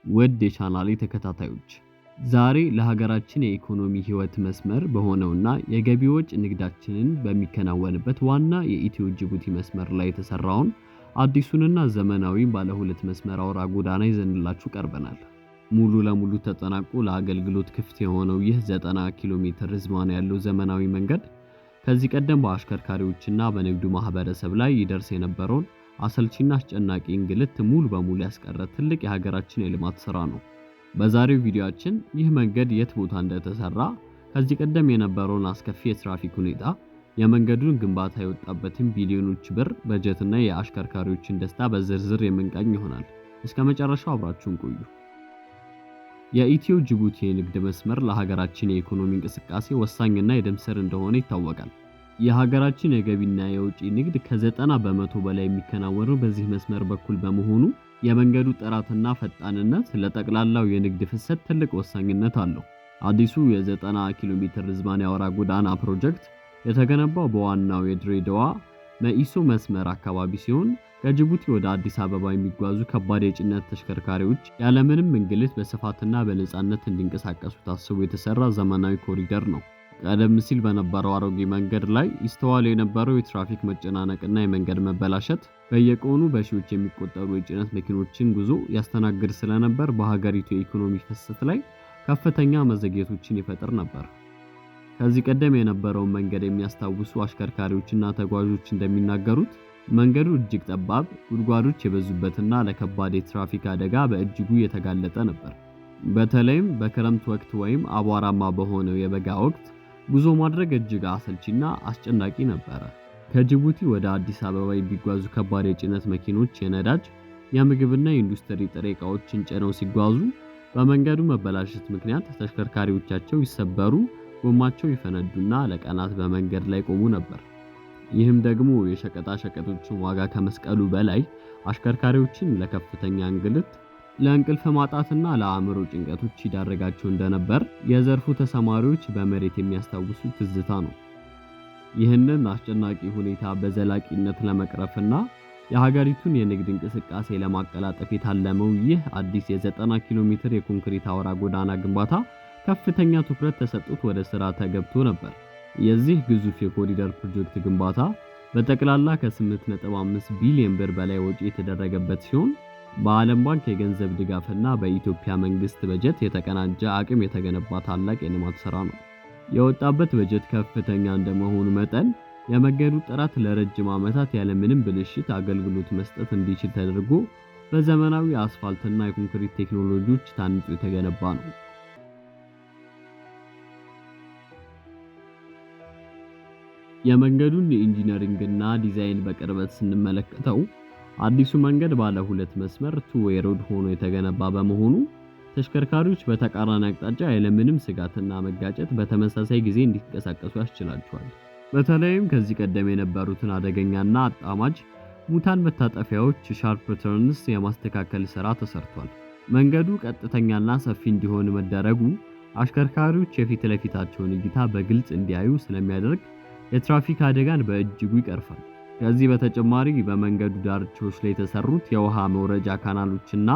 ውድ የቻናሌ ተከታታዮች ዛሬ ለሀገራችን የኢኮኖሚ ህይወት መስመር በሆነውና የገቢ ወጭ ንግዳችንን በሚከናወንበት ዋና የኢትዮ ጅቡቲ መስመር ላይ የተሰራውን አዲሱንና ዘመናዊ ባለ ሁለት መስመር አውራ ጎዳና ይዘንላችሁ ቀርበናል። ሙሉ ለሙሉ ተጠናቆ ለአገልግሎት ክፍት የሆነው ይህ 90 ኪሎ ሜትር ርዝማኔ ያለው ዘመናዊ መንገድ ከዚህ ቀደም በአሽከርካሪዎችና በንግዱ ማህበረሰብ ላይ ይደርስ የነበረውን አሰልቺና አስጨናቂ እንግልት ሙሉ በሙሉ ያስቀረ ትልቅ የሀገራችን የልማት ስራ ነው። በዛሬው ቪዲዮአችን ይህ መንገድ የት ቦታ እንደተሰራ፣ ከዚህ ቀደም የነበረውን አስከፊ የትራፊክ ሁኔታ፣ የመንገዱን ግንባታ የወጣበትን ቢሊዮኖች ብር በጀትና የአሽከርካሪዎችን ደስታ በዝርዝር የምንቃኝ ይሆናል። እስከመጨረሻው አብራችሁን ቆዩ። የኢትዮ ጅቡቲ የንግድ መስመር ለሀገራችን የኢኮኖሚ እንቅስቃሴ ወሳኝና የደም ስር እንደሆነ ይታወቃል። የሀገራችን የገቢና የውጪ ንግድ ከ90 በመቶ በላይ የሚከናወነው በዚህ መስመር በኩል በመሆኑ የመንገዱ ጥራትና ፈጣንነት ለጠቅላላው የንግድ ፍሰት ትልቅ ወሳኝነት አለው። አዲሱ የ90 ኪሎ ሜትር ርዝማኔ አውራ ጎዳና ፕሮጀክት የተገነባው በዋናው የድሬዳዋ መኢሶ መስመር አካባቢ ሲሆን ከጅቡቲ ወደ አዲስ አበባ የሚጓዙ ከባድ የጭነት ተሽከርካሪዎች ያለምንም እንግልት በስፋትና በነፃነት እንዲንቀሳቀሱ ታስቦ የተሰራ ዘመናዊ ኮሪደር ነው። ቀደም ሲል በነበረው አሮጌ መንገድ ላይ ይስተዋል የነበረው የትራፊክ መጨናነቅና የመንገድ መበላሸት በየቀኑ በሺዎች የሚቆጠሩ የጭነት መኪኖችን ጉዞ ያስተናግድ ስለነበር በሀገሪቱ የኢኮኖሚ ፍሰት ላይ ከፍተኛ መዘግየቶችን ይፈጥር ነበር። ከዚህ ቀደም የነበረውን መንገድ የሚያስታውሱ አሽከርካሪዎችና ተጓዦች እንደሚናገሩት መንገዱ እጅግ ጠባብ፣ ጉድጓዶች የበዙበትና ለከባድ የትራፊክ አደጋ በእጅጉ የተጋለጠ ነበር። በተለይም በክረምት ወቅት ወይም አቧራማ በሆነው የበጋ ወቅት ጉዞ ማድረግ እጅግ አሰልቺና አስጨናቂ ነበር። ከጅቡቲ ወደ አዲስ አበባ የሚጓዙ ከባድ የጭነት መኪኖች የነዳጅ፣ የምግብና የኢንዱስትሪ ጥሬ ዕቃዎችን ጭነው ሲጓዙ በመንገዱ መበላሸት ምክንያት ተሽከርካሪዎቻቸው ይሰበሩ፣ ጎማቸው ይፈነዱና ለቀናት በመንገድ ላይ ቆሙ ነበር። ይህም ደግሞ የሸቀጣ ሸቀጦችን ዋጋ ከመስቀሉ በላይ አሽከርካሪዎችን ለከፍተኛ እንግልት፣ ለእንቅልፍ ማጣትና ለአእምሮ ጭንቀቶች ይዳረጋቸው እንደነበር የዘርፉ ተሰማሪዎች በመሬት የሚያስታውሱት ትዝታ ነው። ይህንን አስጨናቂ ሁኔታ በዘላቂነት ለመቅረፍና የሀገሪቱን የንግድ እንቅስቃሴ ለማቀላጠፍ የታለመው ይህ አዲስ የ90 ኪሎ ሜትር የኮንክሪት አውራ ጎዳና ግንባታ ከፍተኛ ትኩረት ተሰጥቶት ወደ ስራ ተገብቶ ነበር። የዚህ ግዙፍ የኮሪደር ፕሮጀክት ግንባታ በጠቅላላ ከ8.5 ቢሊዮን ብር በላይ ወጪ የተደረገበት ሲሆን በዓለም ባንክ የገንዘብ ድጋፍና በኢትዮጵያ መንግስት በጀት የተቀናጀ አቅም የተገነባ ታላቅ የልማት ስራ ነው። የወጣበት በጀት ከፍተኛ እንደመሆኑ መጠን የመንገዱ ጥራት ለረጅም ዓመታት ያለምንም ብልሽት አገልግሎት መስጠት እንዲችል ተደርጎ በዘመናዊ አስፋልትና የኮንክሪት ቴክኖሎጂዎች ታንጾ የተገነባ ነው። የመንገዱን የኢንጂነሪንግና ዲዛይን በቅርበት ስንመለከተው አዲሱ መንገድ ባለ ሁለት መስመር ቱ-ዌይ ሮድ ሆኖ የተገነባ በመሆኑ ተሽከርካሪዎች በተቃራኒ አቅጣጫ ያለምንም ስጋትና መጋጨት በተመሳሳይ ጊዜ እንዲንቀሳቀሱ ያስችላቸዋል። በተለይም ከዚህ ቀደም የነበሩትን አደገኛና አጣማጅ ሙታን መታጠፊያዎች ሻርፕ ተርንስ የማስተካከል ስራ ተሰርቷል። መንገዱ ቀጥተኛና ሰፊ እንዲሆን መደረጉ አሽከርካሪዎች የፊት ለፊታቸውን እይታ በግልጽ እንዲያዩ ስለሚያደርግ የትራፊክ አደጋን በእጅጉ ይቀርፋል። ከዚህ በተጨማሪ በመንገዱ ዳርቻዎች ላይ የተሰሩት የውሃ መውረጃ ካናሎችና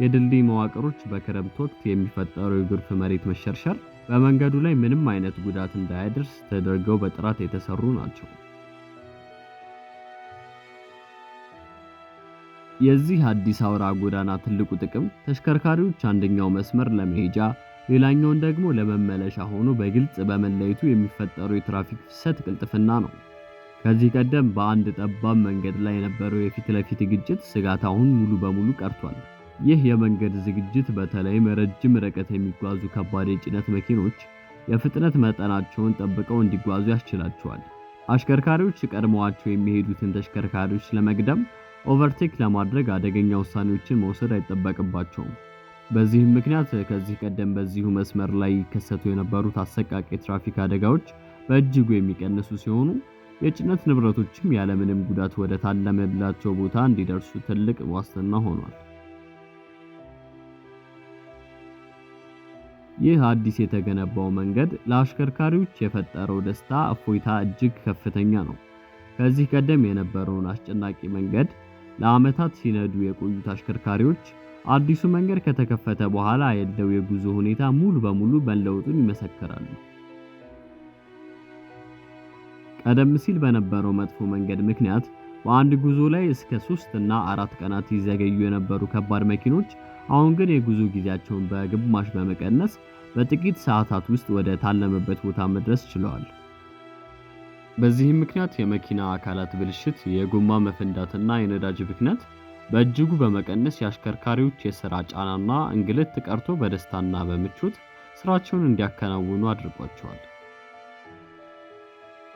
የድልድይ መዋቅሮች በክረምት ወቅት የሚፈጠረው የጎርፍ መሬት መሸርሸር በመንገዱ ላይ ምንም አይነት ጉዳት እንዳያደርስ ተደርገው በጥራት የተሰሩ ናቸው። የዚህ አዲስ አውራ ጎዳና ትልቁ ጥቅም ተሽከርካሪዎች አንደኛው መስመር ለመሄጃ ሌላኛውን ደግሞ ለመመለሻ ሆኖ በግልጽ በመለየቱ የሚፈጠረው የትራፊክ ፍሰት ቅልጥፍና ነው። ከዚህ ቀደም በአንድ ጠባብ መንገድ ላይ የነበረው የፊት ለፊት ግጭት ስጋት አሁን ሙሉ በሙሉ ቀርቷል። ይህ የመንገድ ዝግጅት በተለይም ረጅም ርቀት የሚጓዙ ከባድ የጭነት መኪኖች የፍጥነት መጠናቸውን ጠብቀው እንዲጓዙ ያስችላቸዋል። አሽከርካሪዎች ቀድመዋቸው የሚሄዱትን ተሽከርካሪዎች ለመቅደም ኦቨርቴክ ለማድረግ አደገኛ ውሳኔዎችን መውሰድ አይጠበቅባቸውም። በዚህም ምክንያት ከዚህ ቀደም በዚሁ መስመር ላይ ይከሰቱ የነበሩት አሰቃቂ የትራፊክ አደጋዎች በእጅጉ የሚቀንሱ ሲሆኑ የጭነት ንብረቶችም ያለምንም ጉዳት ወደ ታለመላቸው ቦታ እንዲደርሱ ትልቅ ዋስትና ሆኗል። ይህ አዲስ የተገነባው መንገድ ለአሽከርካሪዎች የፈጠረው ደስታ እፎይታ እጅግ ከፍተኛ ነው። ከዚህ ቀደም የነበረውን አስጨናቂ መንገድ ለዓመታት ሲነዱ የቆዩት አሽከርካሪዎች አዲሱ መንገድ ከተከፈተ በኋላ ያለው የጉዞ ሁኔታ ሙሉ በሙሉ መለወጡን ይመሰክራሉ። ቀደም ሲል በነበረው መጥፎ መንገድ ምክንያት በአንድ ጉዞ ላይ እስከ 3 እና 4 ቀናት ይዘገዩ የነበሩ ከባድ መኪኖች አሁን ግን የጉዞ ጊዜያቸውን በግማሽ በመቀነስ በጥቂት ሰዓታት ውስጥ ወደ ታለመበት ቦታ መድረስ ችለዋል። በዚህም ምክንያት የመኪና አካላት ብልሽት፣ የጎማ መፈንዳትና የነዳጅ ብክነት በእጅጉ በመቀነስ የአሽከርካሪዎች የሥራ ጫናና እንግልት ቀርቶ በደስታና በምቾት ስራቸውን እንዲያከናውኑ አድርጓቸዋል።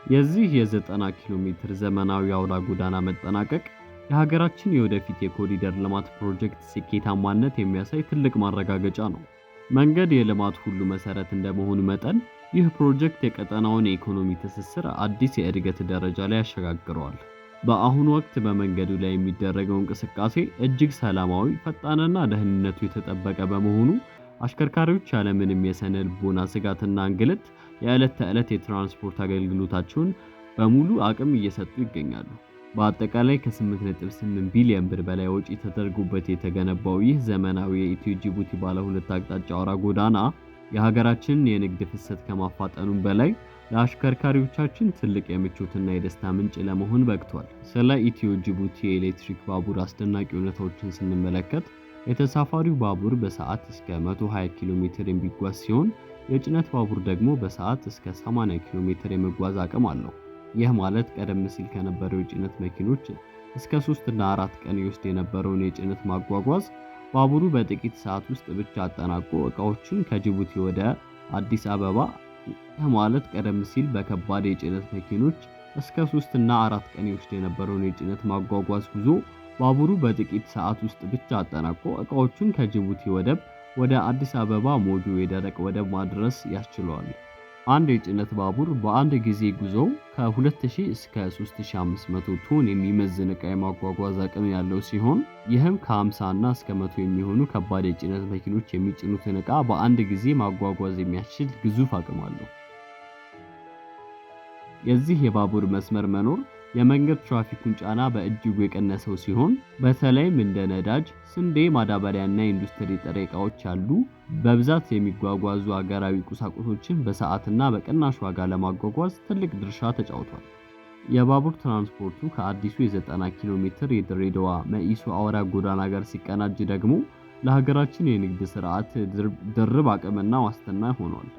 የዚህ የ90 ኪሎ ሜትር ዘመናዊ አውራ ጎዳና መጠናቀቅ የሀገራችን የወደፊት የኮሪደር ልማት ፕሮጀክት ስኬታማነት የሚያሳይ ትልቅ ማረጋገጫ ነው። መንገድ የልማት ሁሉ መሰረት እንደመሆኑ መጠን ይህ ፕሮጀክት የቀጠናውን የኢኮኖሚ ትስስር አዲስ የእድገት ደረጃ ላይ ያሸጋግረዋል። በአሁኑ ወቅት በመንገዱ ላይ የሚደረገው እንቅስቃሴ እጅግ ሰላማዊ፣ ፈጣንና ደህንነቱ የተጠበቀ በመሆኑ አሽከርካሪዎች ያለምንም የስነ ልቦና ስጋትና እንግልት የዕለት ተዕለት የትራንስፖርት አገልግሎታቸውን በሙሉ አቅም እየሰጡ ይገኛሉ። በአጠቃላይ ከ8.8 ቢሊዮን ብር በላይ ወጪ ተደርጎበት የተገነባው ይህ ዘመናዊ የኢትዮ ጅቡቲ ባለ ሁለት አቅጣጫ አውራ ጎዳና የሀገራችንን የንግድ ፍሰት ከማፋጠኑም በላይ ለአሽከርካሪዎቻችን ትልቅ የምቾትና የደስታ ምንጭ ለመሆን በቅቷል። ስለ ኢትዮ ጅቡቲ የኤሌክትሪክ ባቡር አስደናቂ እውነታዎችን ስንመለከት የተሳፋሪው ባቡር በሰዓት እስከ 120 ኪሎ ሜትር የሚጓዝ ሲሆን የጭነት ባቡር ደግሞ በሰዓት እስከ 80 ኪሎ ሜትር የመጓዝ አቅም አለው። ይህ ማለት ቀደም ሲል ከነበረው የጭነት መኪኖች እስከ 3 እና 4 ቀን ይወስድ የነበረውን የጭነት ማጓጓዝ ባቡሩ በጥቂት ሰዓት ውስጥ ብቻ አጠናቆ እቃዎችን ከጅቡቲ ወደ አዲስ አበባ ማለት ቀደም ሲል በከባድ የጭነት መኪኖች እስከ 3 እና 4 ቀን ይወስድ የነበረውን የጭነት ማጓጓዝ ጉዞ ባቡሩ በጥቂት ሰዓት ውስጥ ብቻ አጠናቆ እቃዎቹን ከጅቡቲ ወደብ ወደ አዲስ አበባ ሞጆ የደረቅ ወደብ ማድረስ ያስችለዋል። አንድ የጭነት ባቡር በአንድ ጊዜ ጉዞ ከ2000 እስከ 3500 ቶን የሚመዝን ዕቃ የማጓጓዝ አቅም ያለው ሲሆን ይህም ከ50 እና እስከ 100 የሚሆኑ ከባድ የጭነት መኪኖች የሚጭኑትን ዕቃ በአንድ ጊዜ ማጓጓዝ የሚያስችል ግዙፍ አቅም አለው። የዚህ የባቡር መስመር መኖር የመንገድ ትራፊኩን ጫና በእጅጉ የቀነሰው ሲሆን በተለይም እንደ ነዳጅ፣ ስንዴ፣ ማዳበሪያና የኢንዱስትሪ ጥሬ ዕቃዎች ያሉ በብዛት የሚጓጓዙ አገራዊ ቁሳቁሶችን በሰዓትና በቅናሽ ዋጋ ለማጓጓዝ ትልቅ ድርሻ ተጫውቷል። የባቡር ትራንስፖርቱ ከአዲሱ የ90 ኪሎ ሜትር የድሬዳዋ መኢሶ አውራ ጎዳና ጋር ሲቀናጅ ደግሞ ለሀገራችን የንግድ ስርዓት ድርብ አቅምና ዋስትና ሆኗል።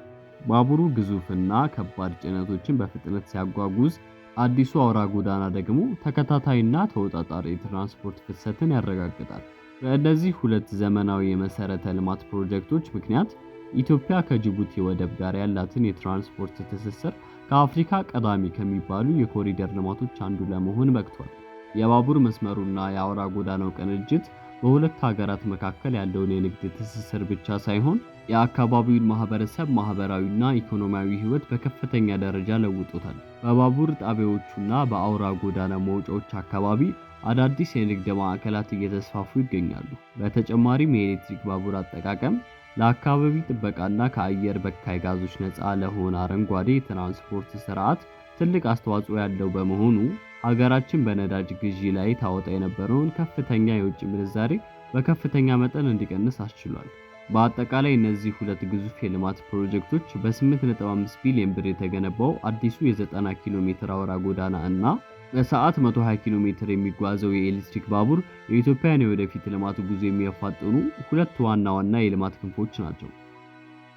ባቡሩ ግዙፍና ከባድ ጭነቶችን በፍጥነት ሲያጓጉዝ አዲሱ አውራ ጎዳና ደግሞ ተከታታይና ተወጣጣሪ የትራንስፖርት ፍሰትን ያረጋግጣል። በእነዚህ ሁለት ዘመናዊ የመሰረተ ልማት ፕሮጀክቶች ምክንያት ኢትዮጵያ ከጅቡቲ ወደብ ጋር ያላትን የትራንስፖርት ትስስር ከአፍሪካ ቀዳሚ ከሚባሉ የኮሪደር ልማቶች አንዱ ለመሆን በቅቷል። የባቡር መስመሩና የአውራ ጎዳናው ቅንጅት በሁለት ሀገራት መካከል ያለውን የንግድ ትስስር ብቻ ሳይሆን የአካባቢውን ማህበረሰብ ማህበራዊና ኢኮኖሚያዊ ህይወት በከፍተኛ ደረጃ ለውጦታል። በባቡር ጣቢያዎቹና በአውራ ጎዳና መውጫዎች አካባቢ አዳዲስ የንግድ ማዕከላት እየተስፋፉ ይገኛሉ። በተጨማሪም የኤሌክትሪክ ባቡር አጠቃቀም ለአካባቢ ጥበቃና ከአየር በካይ ጋዞች ነፃ ለሆነ አረንጓዴ የትራንስፖርት ስርዓት ትልቅ አስተዋጽኦ ያለው በመሆኑ ሀገራችን በነዳጅ ግዢ ላይ ታወጣ የነበረውን ከፍተኛ የውጭ ምንዛሬ በከፍተኛ መጠን እንዲቀንስ አስችሏል። በአጠቃላይ እነዚህ ሁለት ግዙፍ የልማት ፕሮጀክቶች በ8.5 ቢሊዮን ብር የተገነባው አዲሱ የ90 ኪሎ ሜትር አውራ ጎዳና እና በሰዓት 120 ኪሎ ሜትር የሚጓዘው የኤሌክትሪክ ባቡር የኢትዮጵያን የወደፊት ልማት ጉዞ የሚያፋጥኑ ሁለት ዋና ዋና የልማት ክንፎች ናቸው።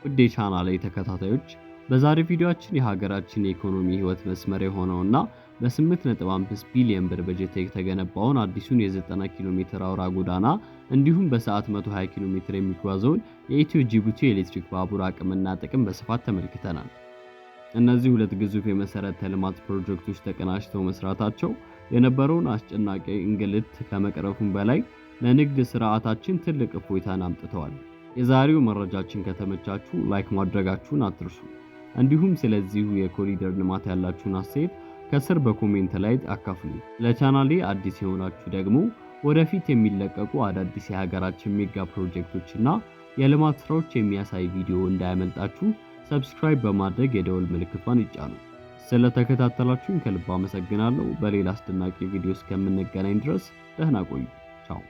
ውድ የቻናሌ ተከታታዮች በዛሬ ቪዲዮአችን የሀገራችን የኢኮኖሚ ህይወት መስመር የሆነውና በ8.5 ቢሊዮን ብር በጀት የተገነባውን አዲሱን የ90 ኪሎ ሜትር አውራ ጎዳና እንዲሁም በሰዓት 120 ኪሎ ሜትር የሚጓዘውን የኢትዮ ጅቡቲ ኤሌክትሪክ ባቡር አቅምና ጥቅም በስፋት ተመልክተናል። እነዚህ ሁለት ግዙፍ የመሰረተ ልማት ፕሮጀክቶች ተቀናጅተው መስራታቸው የነበረውን አስጨናቂ እንግልት ከመቅረፉም በላይ ለንግድ ስርዓታችን ትልቅ እፎይታን አምጥተዋል። የዛሬው መረጃችን ከተመቻችሁ ላይክ ማድረጋችሁን አትርሱ። እንዲሁም ስለዚሁ የኮሪደር ልማት ያላችሁን አስተያየት ከስር በኮሜንት ላይ አካፍሉ። ለቻናሌ አዲስ የሆናችሁ ደግሞ ወደፊት የሚለቀቁ አዳዲስ የሀገራችን ሜጋ ፕሮጀክቶችና የልማት ስራዎች የሚያሳይ ቪዲዮ እንዳያመልጣችሁ ሰብስክራይብ በማድረግ የደወል ምልክቷን ይጫኑ። ስለተከታተላችሁኝ ከልብ አመሰግናለሁ። በሌላ አስደናቂ ቪዲዮ እስከምንገናኝ ድረስ ደህና ቆዩ። ቻው።